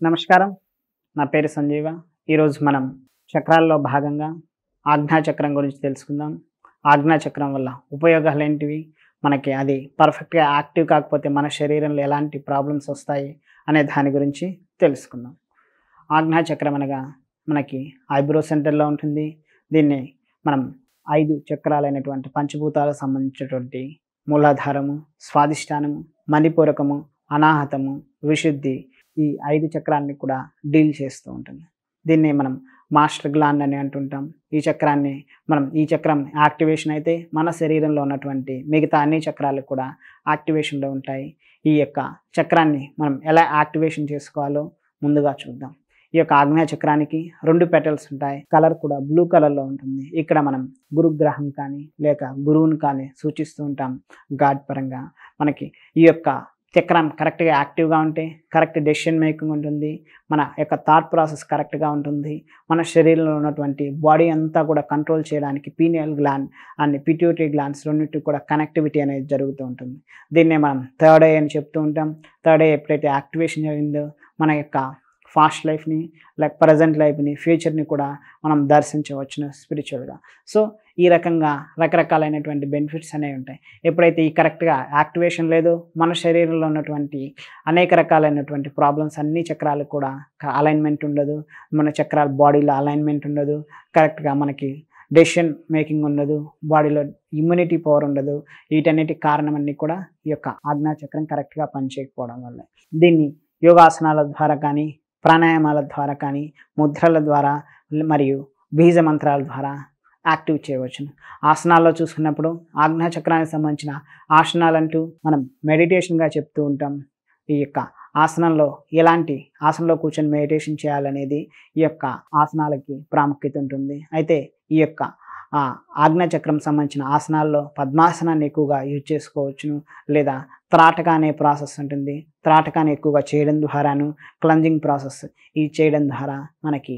నమస్కారం. నా పేరు సంజీవ. ఈరోజు మనం చక్రాల్లో భాగంగా ఆజ్ఞా చక్రం గురించి తెలుసుకుందాం. ఆజ్ఞా చక్రం వల్ల ఉపయోగాలేంటివి? మనకి అది పర్ఫెక్ట్‌గా యాక్టివ్ కాకపోతే మన శరీరంలో ఎలాంటి ప్రాబ్లమ్స్ వస్తాయి అనే దాని గురించి తెలుసుకుందాం. ఆజ్ఞా చక్రం అనగా మనకి ఐబ్రో సెంటర్‌లో ఉంటుంది. దీన్ని మనం 5 చక్రాలైనటువంటి పంచభూతాలకు సంబంధించినటువంటి మూలాధారము, స్వాదిష్టానము, మణిపూరకము, అనాహతము, విశుద్ధి ఈ 5 చక్రాన్ని కూడా డీల్ చేస్తూ ఉంటుంది. దీన్ని మనం మాస్టర్ గ్లాండ్ అని అంటుంటాం. ఈ చక్రం యాక్టివేషన్ అయితే మన శరీరంలో ఉన్నటువంటి మిగతా అన్ని చక్రాలు కూడా యాక్టివేషన్‌లో ఉంటాయి. ఈ యొక్క చక్రాన్ని మనం ఎలా యాక్టివేషన్ చేసుకోవాలో ముందుగా చూద్దాం. ఈ యొక్క ఆజ్ఞా చక్రానికి 2 పెటల్స్ ఉంటాయి. కలర్ కూడా బ్లూ కలర్‌లో ఉంటుంది. ఇక్కడ మనం గురుగ్రహం కానీ లేక గురువుని కానీ సూచిస్తూ ఉంటాం. గాడ్ పరంగా మనకి ఈ యొక్క చక్రం కరెక్ట్‌గా యాక్టివ్‌గా ఉంటే కరెక్ట్ డెసిషన్ మేకింగ్ ఉంటుంది. మన యొక్క థాట్ ప్రాసెస్ కరెక్ట్‌గా ఉంటుంది. మన శరీరంలో ఉన్నటువంటి బాడీ అంతా కూడా కంట్రోల్ చేయడానికి pineal gland and pituitary glands రెండిటికి కూడా కనెక్టివిటీ అనేది జరుగుతూ ఉంటుంది. దీన్నే మనం థర్డ్ ఐ అని చెప్తూ ఉంటాం. థర్డ్ ఐ ఎప్పుడైతే యాక్టివేషన్ జరిగిందో మన యొక్క ఫాస్ట్ లైఫ్‌ని లైక్ ప్రజెంట్ లైఫ్‌ని, ఫ్యూచర్‌ని కూడా మనం దర్శించవచ్చును స్పిరిచువల్‌గా. సో, ఈ రకంగా రకరకాలైనటువంటి బెనిఫిట్స్ అనేవి ఉంటాయి. ఎప్పుడైతే ఈ కరెక్ట్‌గా యాక్టివేషన్ లేదో మన శరీరంలో ఉన్నటువంటి అనేక రకాలైనటువంటి ప్రాబ్లమ్స్ అన్ని చక్రాలకు కూడా అలైన్‌మెంట్ ఉండదు. మన చక్రాల బాడీలో అలైన్‌మెంట్ ఉండదు. కరెక్ట్‌గా మనకి డెసిషన్ మేకింగ్ ఉండదు. బాడీలో ఇమ్యూనిటీ పవర్ ఉండదు. వీటన్నిటికి కారణం అన్నీ కూడా ఈ యొక్క ఆజ్ఞా చక్రం కరెక్ట్‌గా పనిచేయకపోవడం వల్లే. దీన్ని యోగాసనాల ద్వారా కానీ, ప్రాణాయామాల ద్వారా కానీ, ముద్రల ద్వారా మరియు బీజ మంత్రాల ద్వారా యాక్టివ్ చేయవచ్చును. ఆసనాల్లో చూసుకున్నప్పుడు ఆజ్ఞా చక్రానికి సంబంధించిన ఆసనాలంటూ మనం మెడిటేషన్‌గా చెప్తూ ఉంటాం. ఈ యొక్క ఆసనంలో కూర్చొని మెడిటేషన్ చేయాలనేది ఈ యొక్క ఆసనాలకి ప్రాముఖ్యత ఉంటుంది. అయితే ఈ యొక్క ఆజ్ఞా చక్రం సంబంధించిన ఆసనాల్లో పద్మాసనాన్ని ఎక్కువగా యూజ్ చేసుకోవచ్చును. లేదా త్రాటక అనే ప్రాసెస్ ఉంటుంది. త్రాటకాన్ని ఎక్కువగా చేయడం ద్వారాను క్లెన్జింగ్ ప్రాసెస్ ఇది చేయడం ద్వారా మనకి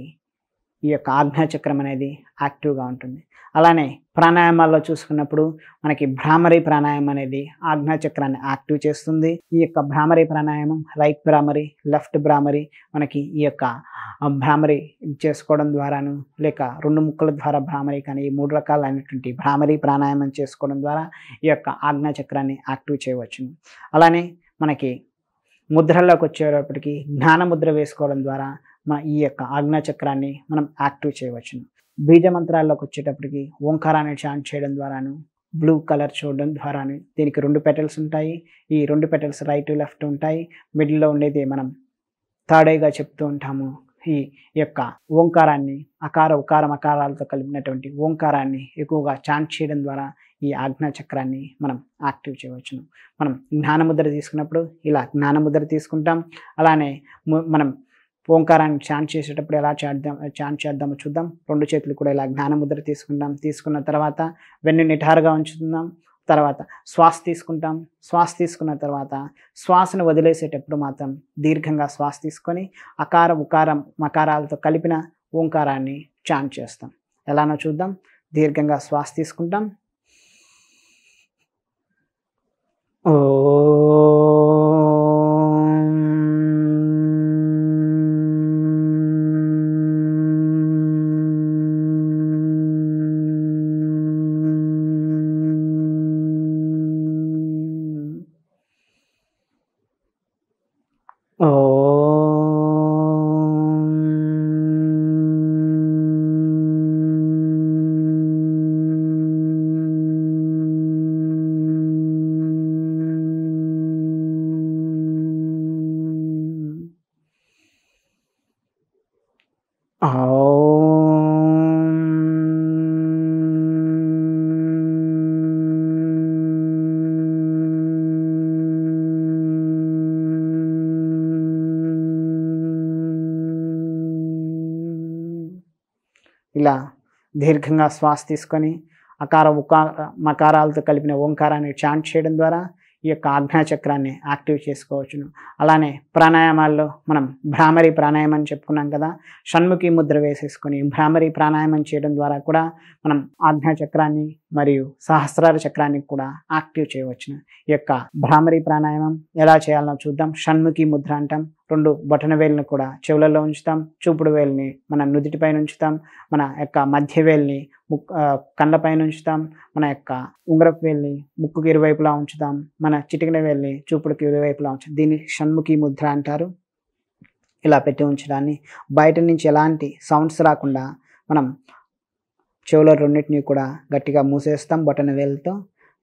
ఈ యొక్క ఆజ్ఞా చక్రం అనేది యాక్టివ్‌గా ఉంటుంది. అలానే ప్రాణాయామాల్లో చూసుకున్నప్పుడు మనకి భ్రామరీ ప్రాణాయామం అనేది ఆజ్ఞా చక్రాన్ని యాక్టివ్ చేస్తుంది. ఈ యొక్క భ్రామరీ ప్రాణాయామం రైట్ భ్రామరీ, లెఫ్ట్ భ్రామరీ మనకి ఈ యొక్క భ్రామరీ చేసుకోవడం ద్వారాను లేక 2 ముక్కల ద్వారా భ్రామరీ కానీ ఈ 3 రకాలైనటువంటి భ్రామరీ ప్రాణాయామం చేసుకోవడం ద్వారా ఈ యొక్క ఆజ్ఞా చక్రాన్ని యాక్టివ్ చేయవచ్చును. అలానే మనకి ముద్రల్లోకి వచ్చేటప్పటికి జ్ఞాన ముద్ర వేసుకోవడం ద్వారా ఈ యొక్క ఆజ్ఞా చక్రాన్ని మనం యాక్టివ్ చేయవచ్చును. బీజ మంత్రాల్లోకి వచ్చేటప్పటికి ఓంకారాన్ని చాంట్ చేయడం ద్వారాను, బ్లూ కలర్ చూడడం ద్వారాను దీనికి 2 పెటల్స్ ఉంటాయి. ఈ 2 పెటల్స్ రైట్, లెఫ్ట్ ఉంటాయి. మిడిల్‌లో ఉండేది మనం థర్డ్ ఐగా చెప్తూ ఉంటాము. ఈ యొక్క ఓంకారాన్ని అకార, ఉకార, మకారాలతో కలిపినటువంటి ఓంకారాన్ని ఎక్కువగా చాంట్ చేయడం ద్వారా ఈ ఆజ్ఞా చక్రాన్ని మనం యాక్టివ్ చేయవచ్చును. మనం జ్ఞానముద్ర తీసుకున్నప్పుడు ఇలా జ్ఞానముద్ర తీసుకుంటాం. అలానే మనం ఓంకారాన్ని చాంట్ చేసేటప్పుడు ఎలా చాంట్ చేద్దామో చూద్దాం. 2 చేతులు కూడా ఇలా జ్ఞానముద్ర తీసుకుంటాం. తీసుకున్న తర్వాత వెన్ను నిటారుగా ఉంచుతున్నాం. తర్వాత శ్వాస తీసుకుంటాం. శ్వాస తీసుకున్న తర్వాత శ్వాసను వదిలేసేటప్పుడు మాత్రం దీర్ఘంగా శ్వాస తీసుకొని అకార, ఉకారం, మకారాలతో కలిపిన ఓంకారాన్ని చాంట్ చేస్తాం. ఎలానో చూద్దాం. దీర్ఘంగా శ్వాస తీసుకుంటాం. ఇలా దీర్ఘంగా శ్వాస తీసుకొని అకార, ఉకార, మకారాలతో కలిపిన ఓంకారాన్ని చాంట్ చేయడం ద్వారా ఈ యొక్క ఆజ్ఞా చక్రాన్ని యాక్టివ్ చేసుకోవచ్చును. అలానే ప్రాణాయామాల్లో మనం భ్రామరీ ప్రాణాయామం చెప్పుకున్నాం కదా. షణ్ముఖి ముద్ర వేసేసుకొని భ్రామరీ ప్రాణాయామం చేయడం ద్వారా కూడా మనం ఆజ్ఞా చక్రాన్ని మరియు సహస్రార చక్రాన్ని కూడా యాక్టివ్ చేయవచ్చును. ఈ యొక్క భ్రామరీ ప్రాణాయామం ఎలా చేయాలో చూద్దాం. షణ్ముఖి ముద్ర అంటాం. 2 బొటన వేలుని కూడా చెవులలో ఉంచుతాం, చూపుడు వేలుని మన నుదిటిపైన ఉంచుతాం, మన యొక్క మధ్య వేలుని కళ్ళపైన ఉంచుతాం, మన యొక్క ఉంగరపు వేలుని ముక్కుకి ఇరువైపులా ఉంచుతాం, మన చిటికెన వేలుని చూపుడుకి ఇరువైపులా ఉంచుతాం. దీన్ని షణ్ముఖి ముద్ర అంటారు. ఇలా పెట్టి ఉంచడాన్ని బయట నుంచి ఎలాంటి సౌండ్స్ రాకుండా మనం చెవుల రెండింటిని కూడా గట్టిగా మూసేస్తాం. బొటన వేలుతో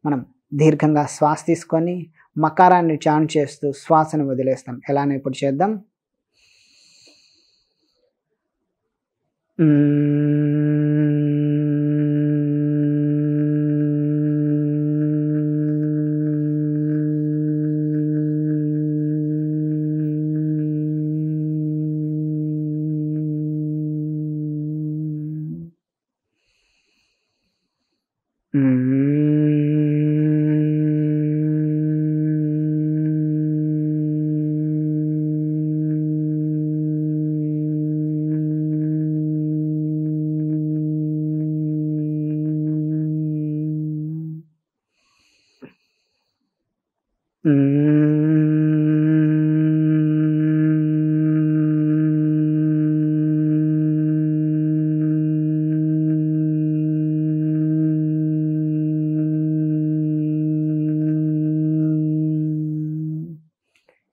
మనం దీర్ఘంగా శ్వాస తీసుకొని మకారాన్ని చాన్ చేస్తూ శ్వాసను వదిలేస్తాం. ఎలానో ఇప్పుడు చేద్దాం.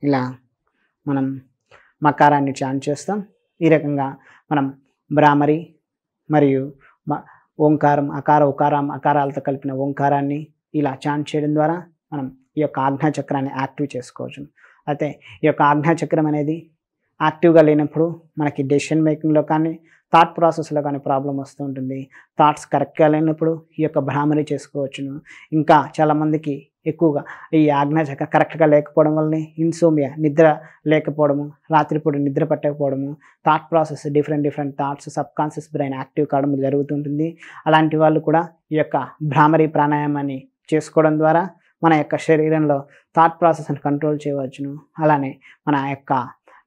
ఇలా మనం మకారాన్ని చాన్ చేస్తాం. ఈ రకంగా మనం భ్రామరి మరియు ఓంకారం, అకార ఉకారం అకారాలతో కలిపిన ఓంకారాన్ని ఇలా చాన్ చేయడం ద్వారా మనం ఈ యొక్క ఆజ్ఞాచక్రాన్ని యాక్టివ్ చేసుకోవచ్చు. అయితే ఈ యొక్క ఆజ్ఞాచక్రం అనేది యాక్టివ్గా లేనప్పుడు మనకి డెసిషన్ మేకింగ్లో కానీ థాట్ ప్రాసెస్లో కానీ ప్రాబ్లం వస్తూ ఉంటుంది. థాట్స్ కరెక్ట్గా లేనప్పుడు ఈ యొక్క భ్రామరి చేసుకోవచ్చును. ఇంకా చాలామందికి ఎక్కువగా ఈ ఆజ్ఞాచక్రం కరెక్ట్గా లేకపోవడం వల్లనే ఇన్సోమియా, నిద్ర లేకపోవడము, రాత్రిపూట నిద్ర పట్టకపోవడము, thought process different thoughts subconscious brain active కావడం జరుగుతుంటుంది. అలాంటి వాళ్ళు కూడా ఈ యొక్క భ్రామరి ప్రాణాయామాన్ని చేసుకోవడం ద్వారా మన యొక్క శరీరంలో థాట్ ప్రాసెస్ని కంట్రోల్ చేయవచ్చును. అలానే మన యొక్క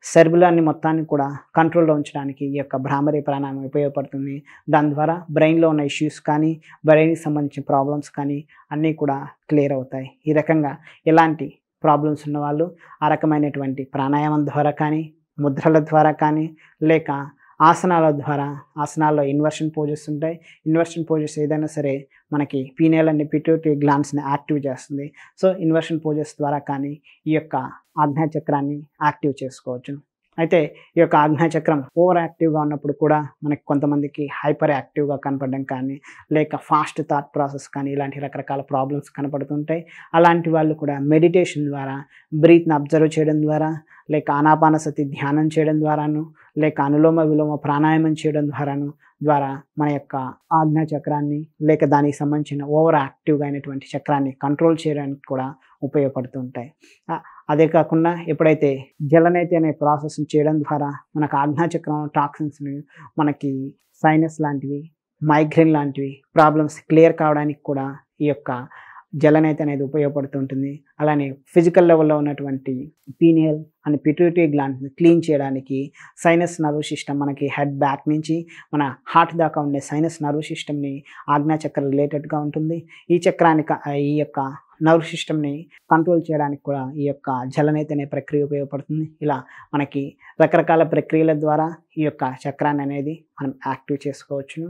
సెర్బులాన్ని మొత్తాన్ని కూడా కంట్రోల్లో ఉంచడానికి ఈ యొక్క భ్రామరి ప్రాణాయామం ఉపయోగపడుతుంది. దాని ద్వారా బ్రెయిన్లో ఉన్న ఇష్యూస్ కానీ బ్రెయిన్కి సంబంధించిన ప్రాబ్లమ్స్ కానీ అన్నీ కూడా క్లియర్ అవుతాయి. ఈ రకంగా ఎలాంటి ప్రాబ్లమ్స్ ఉన్నవాళ్ళు ఆ రకమైనటువంటి ప్రాణాయామం ద్వారా కానీ ముద్రల ద్వారా కానీ లేక ఆసనాల ద్వారా, ఆసనాల్లో ఇన్వర్షన్ పోజెస్ ఉంటాయి. ఇన్వర్షన్ పోజెస్ ఏదైనా సరే మనకి పీనియల్ అండ్ పిట్యూటరీ గ్లాండ్స్ని యాక్టివ్ చేస్తుంది. సో ఇన్వర్షన్ పోజెస్ ద్వారా కానీ ఈ యొక్క ఆజ్ఞాచక్రాన్ని యాక్టివ్ చేసుకోవచ్చు. అయితే ఈ యొక్క ఆజ్ఞాచక్రం ఓవర్ యాక్టివ్గా ఉన్నప్పుడు కూడా మనకి కొంతమందికి హైపర్ యాక్టివ్గా కనపడడం కానీ లేక ఫాస్ట్ థాట్ ప్రాసెస్ కానీ ఇలాంటి రకరకాల ప్రాబ్లమ్స్ కనపడుతుంటాయి. అలాంటి వాళ్ళు కూడా మెడిటేషన్ ద్వారా బ్రీత్ని అబ్జర్వ్ చేయడం ద్వారా లేక ఆనాపానసతి ధ్యానం చేయడం ద్వారాను లేక అనులోమ విలోమ ప్రాణాయామం చేయడం ద్వారా మన యొక్క ఆజ్ఞాచక్రాన్ని లేక దానికి సంబంధించిన ఓవర్ యాక్టివ్గా అయినటువంటి చక్రాన్ని కంట్రోల్ చేయడానికి కూడా ఉపయోగపడుతూ ఉంటాయి. అదే కాకుండా ఎప్పుడైతే జలనేతి అనే ప్రాసెస్ని చేయడం ద్వారా మనకు ఆజ్ఞాచక్రం టాక్సిన్స్ని మనకి సైనస్ లాంటివి, మైగ్రేన్ లాంటివి ప్రాబ్లమ్స్ క్లియర్ కావడానికి కూడా ఈ యొక్క జలనేతి అనేది ఉపయోగపడుతుంటుంది. అలానే ఫిజికల్ లెవెల్లో ఉన్నటువంటి పీనియల్ అండ్ పిట్యూటరీ గ్లాండ్ని క్లీన్ చేయడానికి సైనస్ నర్వ్ సిస్టమ్ మనకి హెడ్ బ్యాక్ నుంచి మన హార్ట్ దాకా ఉండే సైనస్ నర్వ్ సిస్టమ్ని ఆజ్ఞాచక్రం రిలేటెడ్గా ఉంటుంది. ఈ చక్రానికి ఈ యొక్క నర్వ్ సిస్టమ్ని కంట్రోల్ చేయడానికి కూడా ఈ యొక్క జలనేతి అనే ప్రక్రియ ఉపయోగపడుతుంది. ఇలా మనకి రకరకాల ప్రక్రియల ద్వారా ఈ యొక్క చక్రాన్ని అనేది మనం యాక్టివ్ చేసుకోవచ్చును.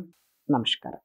నమస్కారం.